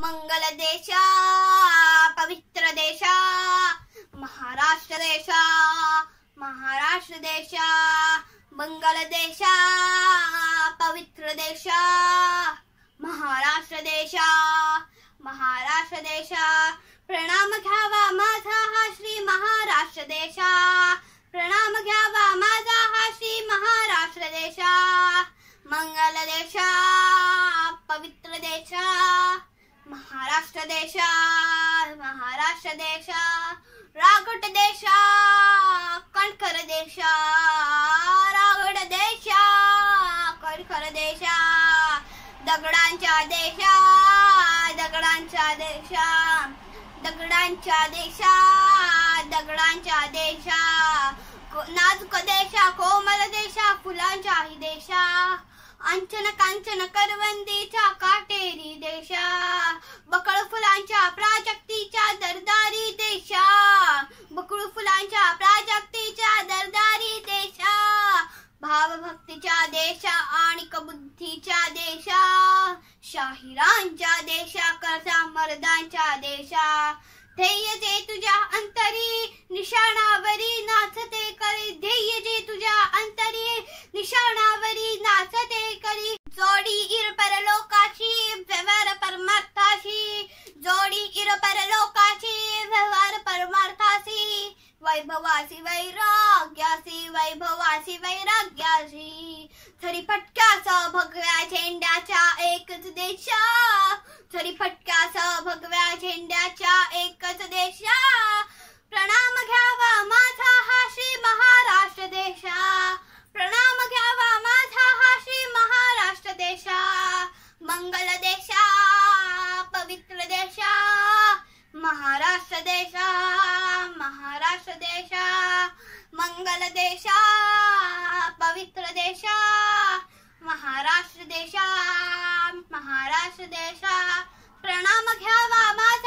मंगल देशा पवित्र देशा महाराष्ट्र देशा महाराष्ट्र देशा मंगल देशा पवित्र देशा महाराष्ट्र देशा महाराष्ट्र देशा प्रणाम घ्यावा माझा हा श्री महाराष्ट्र देशा प्रणाम घ्यावा माझा हा श्री महाराष्ट्र देशा मंगल देशा पवित्र देशा महाराष्ट्र देशा महाराष्ट्र देशा रागट देशा कणखर देशा रागट देशा कणखर देशा दगडांच्या देशा दगडांच्या देशा दगडांच्या देशा दगडांच्या देशा नाजूक देशा कोमल देशा फुलांच्याही देशा अंचन कांचन करवंदीच्या काटेरी देशा बकळ फुलांच्या प्राजक्तीच्या दरदारी देशा बकळू फुलांच्या प्राजक्तीच्या दरदारी देशा भावभक्तीच्या देशा आणि बुद्धीच्या देशा शाहिरांच्या देशा करता मर्दांच्या देशा ध्येय जे तुझ्या अंतरी निशाणावरी नाचते करी ध्येय जे तुझ्या अंतरी निशाणावरी नाचते करी जोडी इर परलोकाची व्यवहार परमार्थाशी जोडी इर परलोकाची व्यवहार परमार्थाशी वैभवासी वैराग्यासी वैभवासी वैराग्यासी थरी फटक्यासह भगव्या झेंड्याच्या एकच देशा थरी फटक्यासह भगव्या झेंड्याच्या एकच देशा प्रणाम घ्यावा माझा हा श्री महाराष्ट्र देशा प्रणाम घ्यावा माझा हा श्री महाराष्ट्र देशा मंगल देशा पवित्र देशा महाराष्ट्र देशा महाराष्ट्र देशा मंगल देशा पवित्र देशा महाराष्ट्र देशा महाराष्ट्र देशा प्रणाम घ्यावा माझा